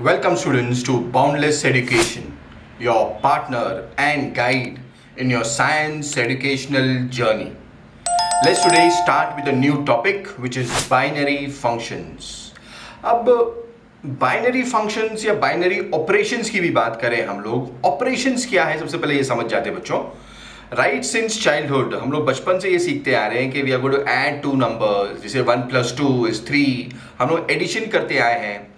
Welcome students to Boundless Education, your partner and guide in your science educational journey. Let's today start with a new topic which is binary functions. अब binary functions या binary operations की भी बात करें हम लोग, operations क्या है सबसे पहले ये समझ जाते हैं बच्चों. राइट सिंस चाइल्डहुड हम लोग बचपन से ये सीखते आ रहे हैं कि we are going to add two numbers, जैसे 1 + 2 = 3. हम लोग एडिशन करते आए हैं,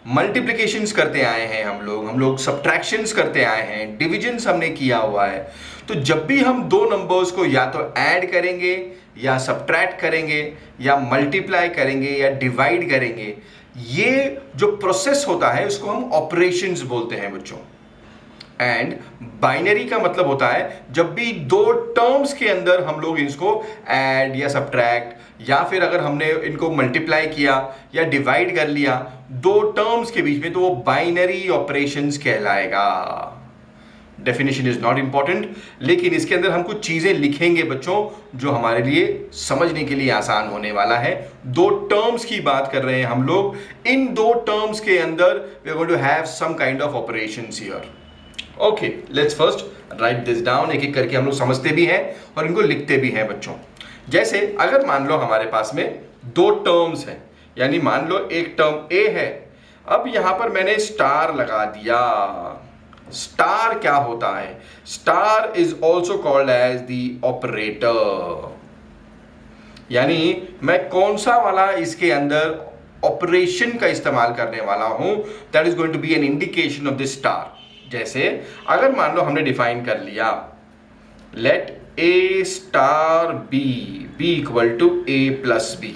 मल्टीप्लिकेशंस करते आए हैं, हम लोग सब्ट्रैक्शंस करते आए हैं, डिविजन्स हमने किया हुआ है. तो जब भी हम दो नंबर्स को या तो ऐड करेंगे या सब्ट्रैक्ट करेंगे या मल्टीप्लाई करेंगे या डिवाइड करेंगे, ये जो प्रोसेस होता है उसको हम ऑपरेशंस बोलते हैं बच्चों. एंड बाइनरी का मतलब होता है जब भी दो टर्म्स के अंदर हम लोग इसको ऐड या सब्ट्रैक्ट या फिर अगर हमने इनको मल्टीप्लाई किया या डिवाइड कर लिया दो टर्म्स के बीच में, तो वो बाइनरी ऑपरेशंस कहलाएगा. डेफिनेशन इज नॉट इंपॉर्टेंट, लेकिन इसके अंदर हम कुछ चीजें लिखेंगे बच्चों जो हमारे लिए समझने के लिए आसान होने वाला है. दो टर्म्स की बात कर रहे हैं हम लोग, इन दो टर्म्स के अंदर we are going to have some kind of operations here. Okay, let's first write this down. एक एक करके हम लोग समझते भी हैं और इनको लिखते भी हैं बच्चों. जैसे अगर मान लो हमारे पास में दो टर्म्स हैं, यानी मान लो एक टर्म ए है, अब यहां पर मैंने स्टार लगा दिया. स्टार क्या होता है? Star is also called as the operator. यानी मैं कौन सा वाला इसके अंदर ऑपरेशन का इस्तेमाल करने वाला हूं, that is going to be an indication of the star. जैसे अगर मान लो हमने डिफाइन कर लिया let a star b equal to a plus b,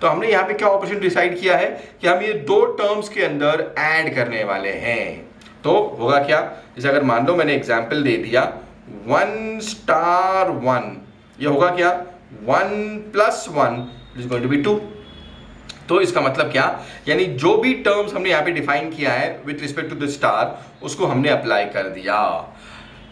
तो हमने यहां पे क्या ऑपरेशन डिसाइड किया है कि हम ये दो टर्म्स के अंदर ऐड करने वाले हैं. तो होगा क्या, जैसे अगर मान लो मैंने एग्जांपल दे दिया 1 स्टार 1, ये होगा क्या 1 + 1 इज गोइंग टू बी 2. तो इसका मतलब क्या, यानी जो भी टर्म्स हमने यहाँ पे डिफाइन किया है with respect to the star, उसको हमने अप्लाई कर दिया.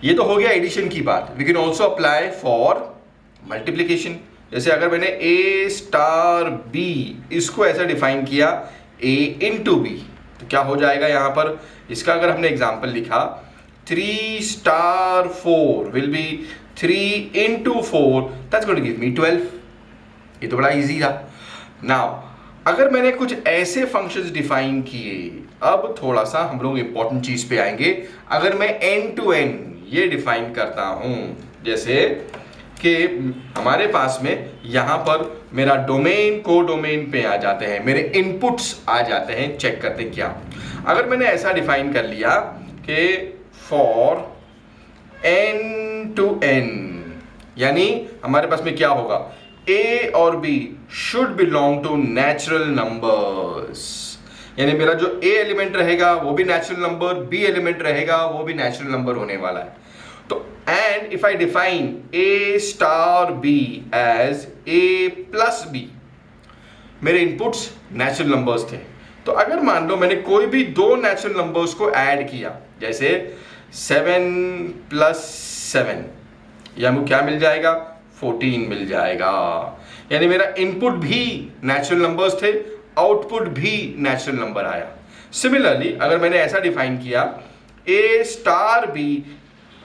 ये तो हो गया एडिशन की बात. We can also apply for multiplication. जैसे अगर मैंने ए स्टार बी इसको ऐसा डिफाइन किया ए इंटू बी, तो क्या हो जाएगा यहाँ पर, इसका अगर हमने एग्जाम्पल लिखा 3 star 4 will be 3 into 4, that's going to give me 12. ये तो बड़ा इजी था. नाउ अगर मैंने कुछ ऐसे फंक्शंस डिफाइन किए, अब थोड़ा सा हम लोग इंपॉर्टेंट चीज पे आएंगे. अगर मैं एन टू एन ये डिफाइन करता हूं, जैसे कि हमारे पास में यहां पर मेरा डोमेन को डोमेन पे आ जाते हैं, मेरे इनपुट्स आ जाते हैं, चेक करते हैं क्या. अगर मैंने ऐसा डिफाइन कर लिया कि फॉर एन टू एन, यानी हमारे पास में क्या होगा, A और B should belong to natural numbers. यानी मेरा जो A एलिमेंट रहेगा वो भी नेचुरल नंबर, B एलिमेंट रहेगा वो भी नेचुरल नंबर होने वाला है. तो and if I define A star B as A + B, मेरे इनपुट्स नेचुरल नंबर्स थे. तो अगर मान लो मैंने कोई भी दो नेचुरल नंबर्स को ऐड किया, जैसे 7 + 7, या मुझे क्या मिल जाएगा, 14 मिल जाएगा. यानी मेरा इनपुट भी नेचुरल नंबर्स थे, आउटपुट भी नेचुरल नंबर आया. सिमिलरली अगर मैंने ऐसा डिफाइन किया A star B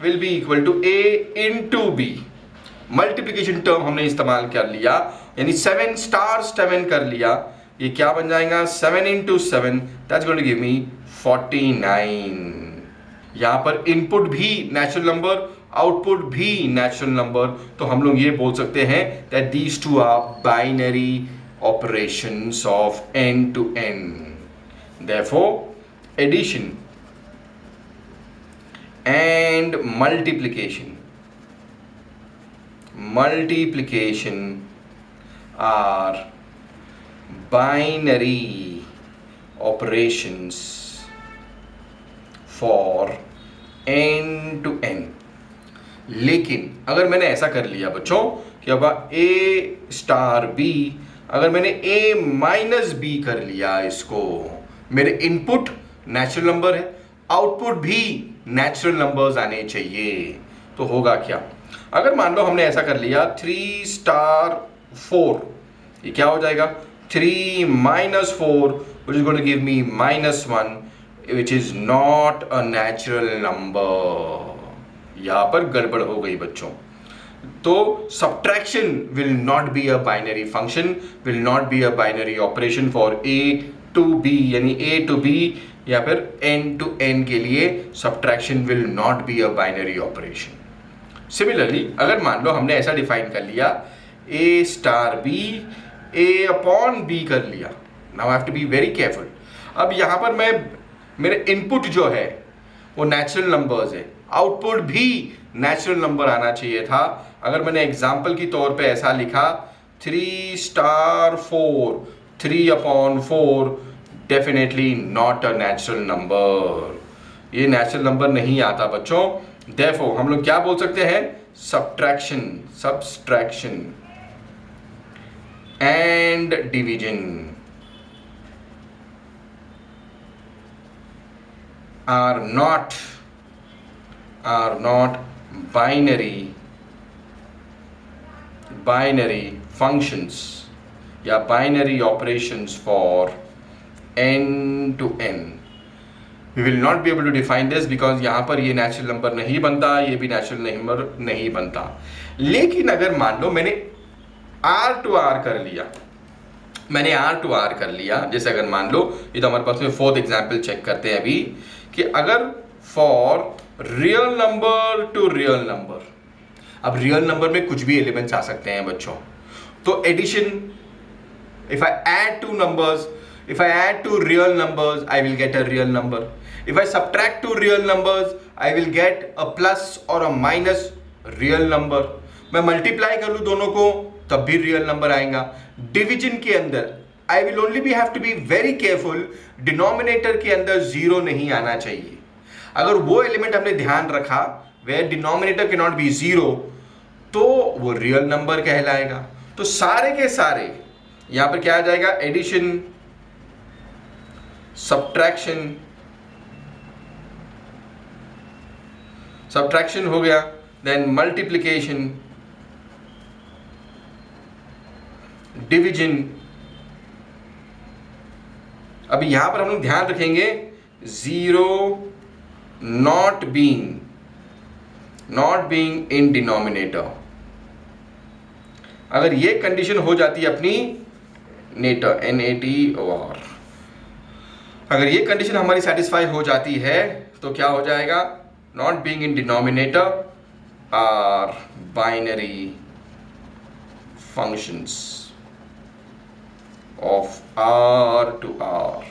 will be equal to A into B, multiplication term हमने इस्तेमाल कर लिया, यानी 7 स्टार 7 कर लिया, ये क्या बन जाएगा 7 into 7, that's going to give me 49. यहां पर इनपुट भी नेचुरल नंबर, आउटपुट भी नेचुरल नंबर, तो हम लोग ये बोल सकते हैं that these two are binary operations of N to N. Therefore addition and multiplication are binary operations for N to N. लेकिन अगर मैंने ऐसा कर लिया बच्चों कि अब ए स्टार बी, अगर मैंने ए माइनस बी कर लिया, इसको मेरे इनपुट नेचुरल नंबर है, आउटपुट भी नेचुरल नंबर्स आने चाहिए. तो होगा क्या, अगर मान लो हमने ऐसा कर लिया 3 स्टार 4, ये क्या हो जाएगा 3 - 4 which is going to give me -1 which is not a natural number. यहाँ पर गड़बड़ हो गई बच्चों. तो subtraction will not be a binary function, will not be a binary operation for A to B, यानी A to B या फिर N to N के लिए subtraction will not be a binary operation. Similarly, अगर मान लो हमने ऐसा डिफाइन कर लिया A star B, A upon B कर लिया. Now I have to be very careful. अब यहाँ पर मैं मेरे इनपुट जो है वो नेचुरल नंबर्स है, आउटपुट भी नेचुरल नंबर आना चाहिए था. अगर मैंने एग्जाम्पल की तौर पे ऐसा लिखा 3 star 4, 3 upon 4, definitely not a natural number. ये नेचुरल नंबर नहीं आता बच्चों. Therefore हम लोग क्या बोल सकते हैं? Subtraction and division are not binary functions या binary operations for n to n. We will not be able to define this because यहाँ पर ये नेचुरल नंबर नहीं बनता, ये भी नेचुरल नंबर नहीं बनता. लेकिन अगर मान लो मैंने R to R कर लिया, मैंने R to R कर लिया, जैसे अगर मान लो ये तो हमारे पास में फोर्थ एग्जाम्पल चेक करते हैं अभी कि अगर for real number to real number, अब रियल नंबर में कुछ भी एलिमेंट्स आ सकते हैं बच्चों. तो addition, if I add two numbers, if I add two real numbers I will get a real number. If I subtract two real numbers I will get a plus or a minus real number. मैं multiply कर लूँ दोनों को तब भी real number आएगा. Division के अंदर I will only be have to be very careful, denominator के अंदर जीरो नहीं आना चाहिए. अगर वो एलिमेंट हमने ध्यान रखा where denominator cannot be zero तो वो रियल नंबर कहलाएगा. तो सारे के सारे यहाँ पर क्या आ जाएगा? एडिशन, सब्ट्रैक्शन हो गया, देन मल्टीप्लिकेशन, डिवीजन. अभी यहां पर हम लोग ध्यान रखेंगे zero not being in denominator. अगर ये कंडीशन हो जाती है अपनी नेटर NATOR, अगर ये कंडीशन हमारी सेटिस्फाई हो जाती है तो क्या हो जाएगा? Not being in denominator are binary functions of R to R.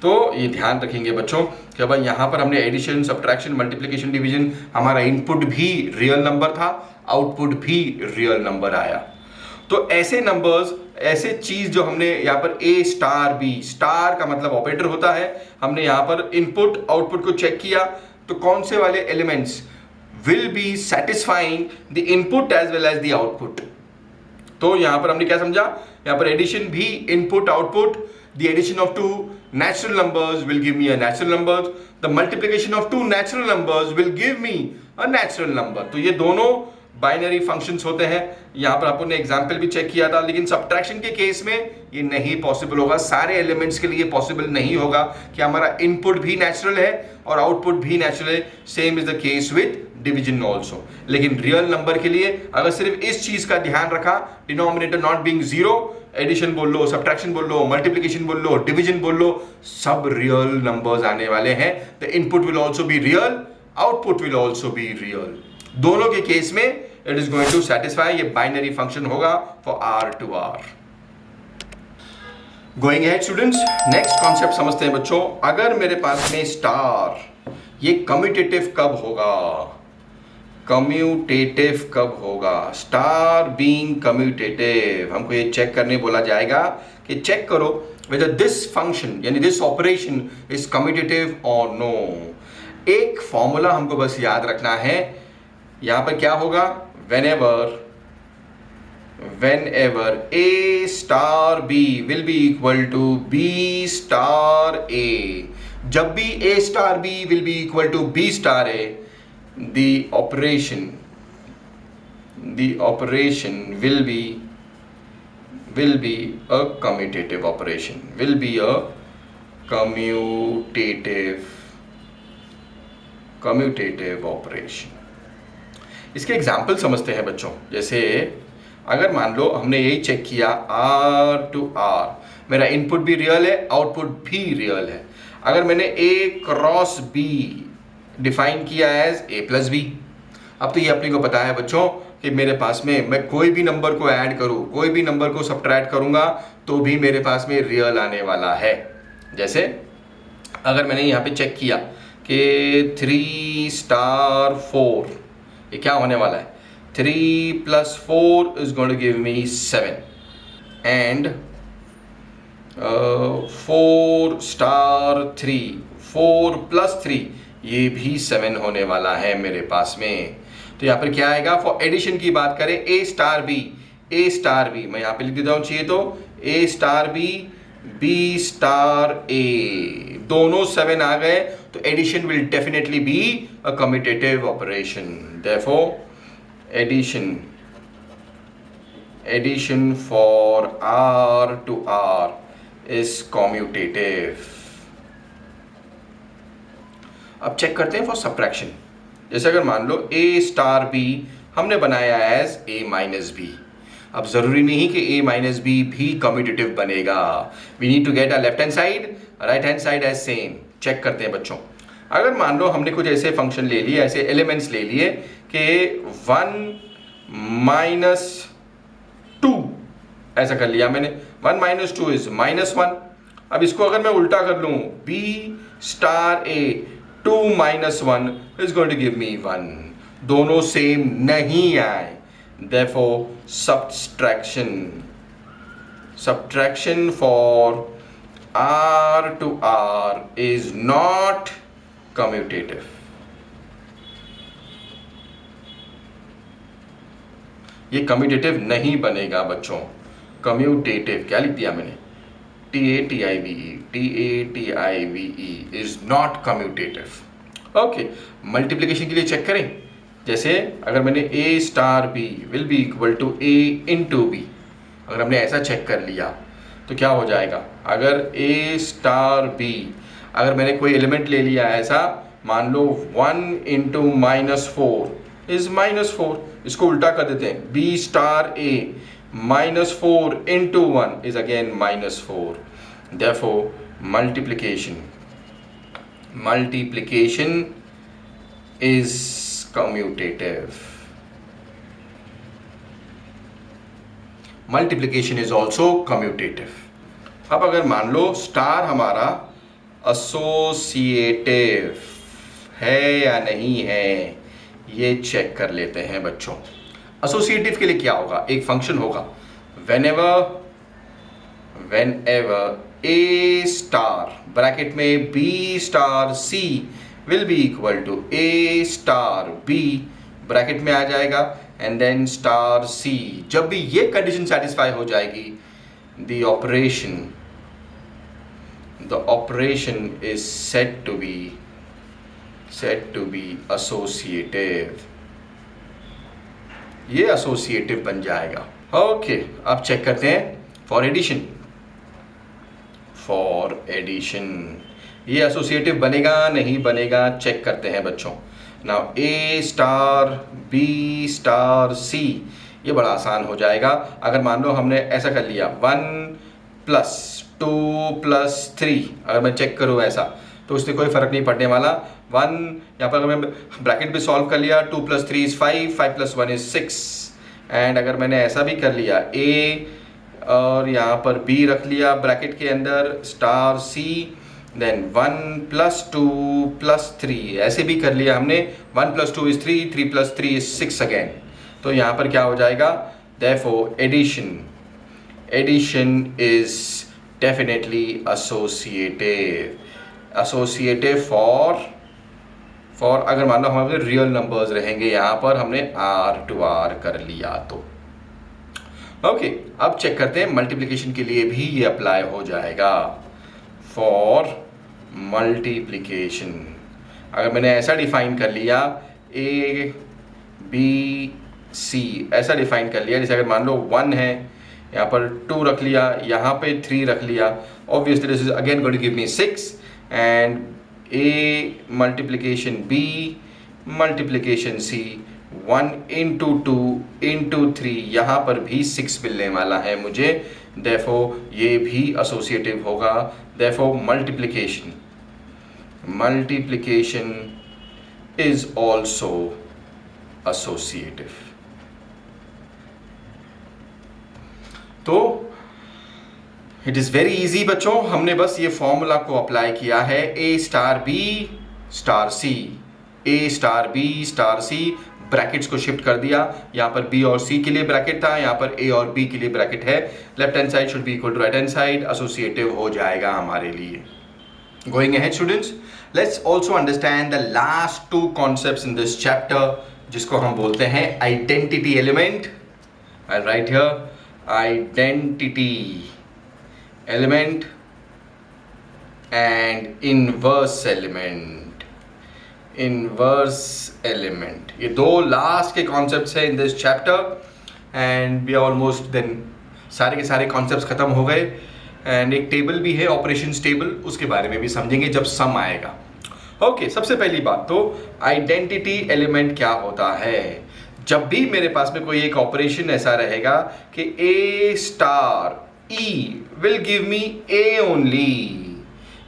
तो ये ध्यान रखेंगे बच्चों कि भाई यहां पर हमने एडिशन, सब्ट्रैक्शन, मल्टीप्लिकेशन, डिवीजन, हमारा इनपुट भी रियल नंबर था, आउटपुट भी रियल नंबर आया. तो ऐसे नंबर्स, ऐसे चीज जो हमने यहाँ पर A स्टार B, स्टार का मतलब ऑपरेटर होता है, हमने यहाँ पर इनपुट आउटपुट को चेक किया तो कौन से वाले elements will be satisfying the input as well as the output. तो यहाँ पर हमने क्या समझा? यहाँ पर एडिशन भी input output, the addition of two natural numbers will give me a natural number, the multiplication of two natural numbers will give me a natural number. तो ये दोनों बाइनरी फंक्शंस होते हैं. यहाँ पर आपने एग्जाम्पल भी चेक किया था, लेकिन सब्ट्रैक्शन के केस में ये नहीं पॉसिबल होगा. सारे एलिमेंट्स के लिए पॉसिबल नहीं होगा कि हमारा इनपुट भी नेचुरल है और आउटपुट भी नेचुरल है. Same is the case with division also. लेकिन रियल नंबर के लिए अगर सिर्फ इस चीज का ध्यान रखा, denominator not being zero, addition बोल लो, सब्ट्रैक्शन बोल लो, मल्टीप्लिकेशन बोल लो, डिवीजन बोल लो, सब रियल नंबर्स आने वाले हैं. The input will also be real, output will also be real. दोनों के केस में it is going to satisfy. ये बाइनरी फंक्शन होगा for R to R. Going ahead students, next concept समझते हैं बच्चों. अगर मेरे पास में स्टार, ये कम्यूटेटिव कब होगा? कम्यूटेटिव कब होगा? स्टार बीइंग कम्यूटेटिव, हमको ये चेक करने बोला जाएगा कि चेक करो whether दिस फंक्शन यानी दिस ऑपरेशन इज कम्यूटेटिव और नो. एक फॉर्मूला हमको बस याद रखना है. यहां पर क्या होगा? whenever A star B will be equal to B star A, जब भी A star B will be equal to B star A, the operation will be a commutative operation, will be a commutative operation. इसके example समझते हैं बच्चों। जैसे अगर मान लो हमने यही चेक किया R to R, मेरा इनपुट भी रियल है, आउटपुट भी रियल है। अगर मैंने A क्रॉस B डिफाइन किया एज A प्लस B, अब तो ये अपने को पता है बच्चों कि मेरे पास में मैं कोई भी नंबर को ऐड करूं, कोई भी नंबर को सब्ट्रैक्ट करूंगा तो भी मेरे पास में रियल आने वाला है। जैसे अगर मैंने यहाँ पे चेक किया कि 3 स्टार 4, ये क्या होने वाला है? 3 plus 4 is going to give me 7 and 4 star 3, 4 plus 3 ये भी 7 होने वाला है मेरे पास में। तो यहाँ पर क्या आएगा? फॉर एडिशन की बात करें A स्टार B, मैं यहाँ पे लिख देता हूँ चाहिए तो A star B star A, दोनों 7 आ गए तो addition will definitely be a commutative operation. Therefore addition for R to R is commutative. अब चेक करते हैं फॉर सब्ट्रैक्शन। जैसे अगर मान लो A स्टार B हमने बनाया एज A माइनस B, अब जरूरी नहीं कि A माइनस B भी कम्यूटेटिव बनेगा। We need to get a left hand side, right hand side as same. Check करते हैं बच्चों। अगर मान लो हमने कुछ ऐसे फंक्शन ले लिए, ऐसे एलिमेंट्स ले लिए कि 1 माइनस 2, ऐसा कर लिया मैंने, 1 माइनस 2 इज -1। अब इसको अगर मैं उल्टा कर लूं, B star A 2 minus 1 is going to give me 1, दोनों सेम नहीं आए। Therefore, subtraction for R to R is not commutative. ये कम्यूटेटिव नहीं बनेगा बच्चों। कम्यूटेटिव क्या लिख दिया मैंने? TATIVE is not commutative. Okay, multiplication के लिए चेक करें। जैसे अगर मैंने A star B will be equal to A into B, अगर हमने ऐसा चेक कर लिया तो क्या हो जाएगा? अगर A स्टार B, अगर मैंने कोई एलिमेंट ले लिया ऐसा, मान लो 1 इंटू -4 इज -4, इसको उल्टा कर देते हैं, B star A -4 into 1 is again -4। Therefore multiplication is commutative. Multiplication is also commutative. अब अगर मान लो स्टार हमारा एसोसिएटिव है या नहीं है, ये चेक कर लेते हैं बच्चों। एसोसिएटिव के लिए क्या होगा? एक फंक्शन होगा, whenever A स्टार ब्रैकेट में B star C will be equal to A star B bracket में आ जाएगा एंड देन स्टार C। जब भी ये कंडीशन सेटिस्फाई हो जाएगी, the operation is said to be associative। ये associative बन जाएगा। ओके, अब चेक करते हैं फॉर एडिशन ये एसोसिएटिव बनेगा नहीं बनेगा, चेक करते हैं बच्चों। Now A star B star C, ये बड़ा आसान हो जाएगा। अगर मान लो हमने ऐसा कर लिया 1 प्लस 2 प्लस 3, अगर मैं चेक करूँ ऐसा तो उससे कोई फ़र्क नहीं पड़ने वाला। 1 यहाँ पर अगर मैं ब्रैकेट भी सॉल्व कर लिया, 2 plus 3 is 5, 5 plus 1 is 6। And अगर मैंने ऐसा भी कर लिया A और यहाँ पर B रख लिया ब्रैकेट के अंदर star C, then 1 plus 2 plus 3 ऐसे भी कर लिया हमने, 1 plus 2 is 3, 3 plus 3 is 6 again. तो यहाँ पर क्या हो जाएगा? Therefore addition is definitely associative for अगर मान लो हमारे रियल नंबर्स रहेंगे, यहाँ पर हमने R to R कर लिया तो। ओके, अब चेक करते हैं मल्टीप्लिकेशन के लिए भी ये अप्लाई हो जाएगा। फॉर मल्टीप्लिकेशन अगर मैंने ऐसा डिफाइन कर लिया, A B C ऐसा डिफाइन कर लिया, जैसे अगर मान लो 1 है, यहाँ पर 2 रख लिया, यहाँ पे 3 रख लिया. Obviously this is again going to give me 6 and A multiplication B multiplication C 1 into 2 into 3, यहाँ पर भी 6 मिलने वाला है मुझे. Therefore ये भी associative होगा. Therefore multiplication is also associative. तो इट इज़ वेरी इजी बच्चों, हमने बस ये फॉर्मूला को अप्लाई किया है. ए स्टार बी स्टार सी, ए star B star c, brackets को शिफ्ट कर दिया. यहाँ पर बी और सी के लिए ब्रैकेट था, यहाँ पर ए और बी के लिए ब्रैकेट है. Left hand side should be equal to right hand side, associative हो जाएगा हमारे लिए. Going ahead students, let's also understand the last 2 concepts in this chapter, जिसको हम बोलते हैं identity element. I write here identity element and inverse element. ये 2 last के कॉन्सेप्ट्स हैं in this chapter and we almost then सारे के सारे कॉन्सेप्ट्स खत्म हो गए. एंड एक टेबल भी है, ऑपरेशंस टेबल, उसके बारे में भी समझेंगे जब सम आएगा. ओके, सबसे पहली बात तो आइडेंटिटी एलिमेंट क्या होता है. जब भी मेरे पास में कोई एक ऑपरेशन ऐसा रहेगा कि A star E will give me A only,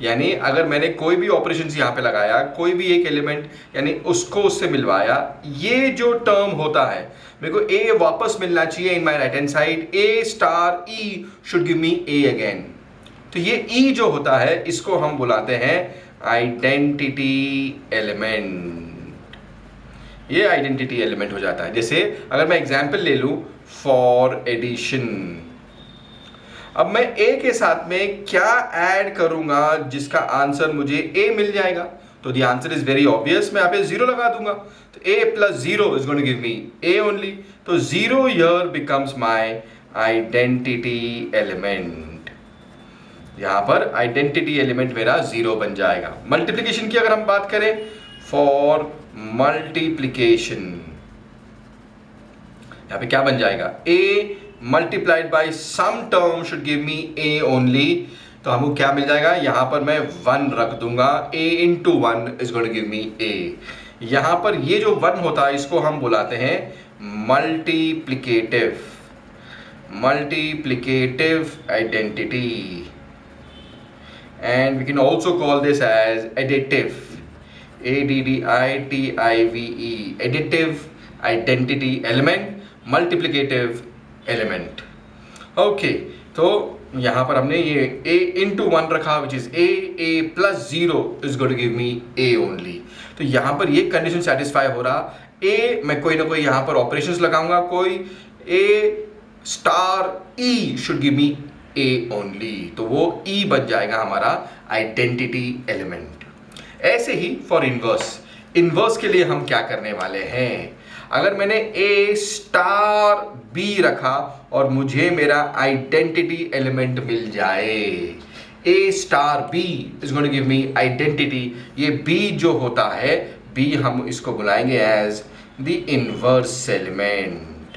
यानी अगर मैंने कोई भी ऑपरेशन यहाँ पे लगाया, कोई भी एक एलिमेंट यानी उसको उससे मिलवाया, ये जो टर्म होता है मेरे को ए वापस मिलना चाहिए in my right hand side. A star E should give me A again. तो ये ई जो होता है इसको हम बुलाते हैं आइडेंटिटी एलिमेंट. ये आइडेंटिटी एलिमेंट हो जाता है. जैसे अगर मैं एग्जाम्पल ले लूं फॉर एडिशन, अब मैं ए के साथ में क्या ऐड करूंगा जिसका आंसर मुझे ए मिल जाएगा. तो the answer is very obvious, मैं यहाँ पे 0 लगा दूंगा. तो A plus 0 is going to give me A only. तो 0 here becomes my identity element. यहाँ पर आइडेंटिटी एलिमेंट मेरा 0 बन जाएगा. मल्टीप्लीकेशन की अगर हम बात करें, फॉर मल्टीप्लीकेशन यहां पे क्या बन जाएगा, a multiplied by some term should give me a only. तो हमको क्या मिल जाएगा, यहां पर मैं 1 रख दूंगा. a into 1 is going to give me a. यहां पर ये जो 1 होता है इसको हम बुलाते हैं multiplicative identity, and we can also call this as additive, ADDITIVE, additive identity element, multiplicative element. Okay, तो यहाँ पर हमने ये a इंटू 1 रखा which is a plus 0 is going to give me a only. तो यहाँ पर ये कंडीशन सेटिस्फाई हो रहा. a मैं कोई ना कोई यहाँ पर ऑपरेशंस लगाऊंगा, कोई a star e should give me a only. तो वो e बन जाएगा हमारा आइडेंटिटी एलिमेंट. ऐसे ही फॉर इनवर्स के लिए हम क्या करने वाले हैं, अगर मैंने ए स्टार बी रखा और मुझे मेरा आइडेंटिटी एलिमेंट मिल जाए, A star B is going to give me identity. ये बी जो होता है, बी हम इसको बुलाएंगे as the inverse element.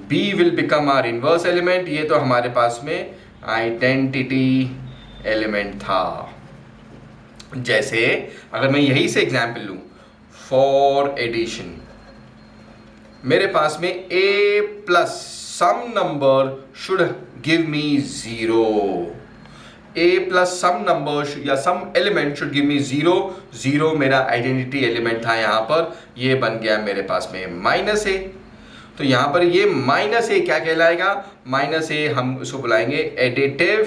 B will become our inverse element. ये तो हमारे पास में आइडेंटिटी एलिमेंट था. जैसे अगर मैं यही से एग्जाम्पल लूं फॉर एडिशन, मेरे पास में a plus some number should give me 0. a plus some number या some element should give me 0. 0 मेरा आइडेंटिटी एलिमेंट था. यहाँ पर ये बन गया मेरे पास में माइनस a. तो यहाँ पर ये माइनस a क्या कहलाएगा, माइनस a हम उसको बुलाएंगे एडिटिव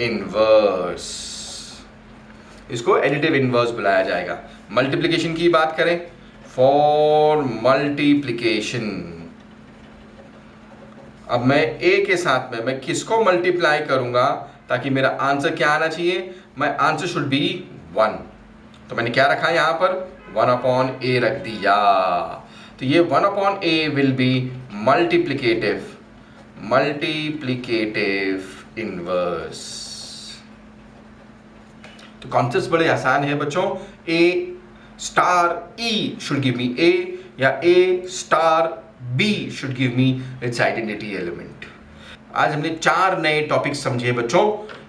इनवर्स. इसको एडिटिव इनवर्स बुलाया जाएगा. मल्टीप्लिकेशन की बात करें, फॉर मल्टीप्लिकेशन, अब मैं a के साथ में मैं किसको मल्टीप्लाई करूंगा ताकि मेरा आंसर क्या आना चाहिए, माय आंसर शुड बी 1. तो मैंने क्या रखा यहाँ पर, 1/a रख दिया. तो ये 1/a will be multiplicative inverse. तो कॉन्सेप्ट बड़े आसान है बच्चों. a star e should give me a या a star b should give me it's identity element. आज हमने 4 नए टॉपिक्स समझे बच्चों।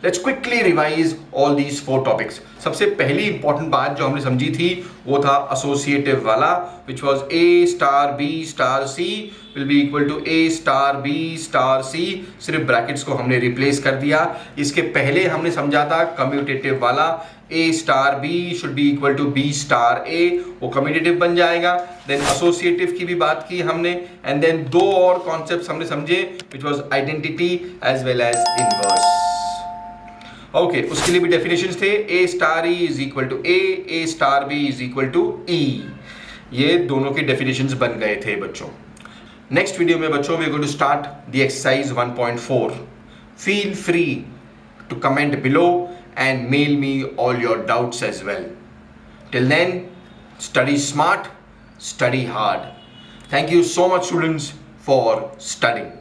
Let's quickly revise all these 4 topics. सबसे पहली इंपॉर्टेंट बात जो हमने समझी थी वो था एसोसिएटिव वाला, which was A star B star C will be equal to A star B star C। सिर्फ ब्रैकेट्स को हमने रिप्लेस कर दिया। इसके पहले हमने समझा था कम्यूटेटिव वाला, A star B should be equal to B star A, वो कम्यूटेटिव बन जाएगा। देन एसोसिएटिव की भी बात की हमने, एंड देन 2 और कॉन्सेप्ट्स हमने समझे which was identity as well as inverse. Okay, उसके लिए भी डेफिनेशंस थे, A star E is equal to A star B is equal to E। ये दोनों के डेफिनेशंस बन गए थे बच्चों। नेक्स्ट वीडियो में बच्चों we are going to start the exercise 1.4। Feel free to comment below and mail me all your doubts as well. Till then, study smart, study hard. Thank you so much, students, for studying.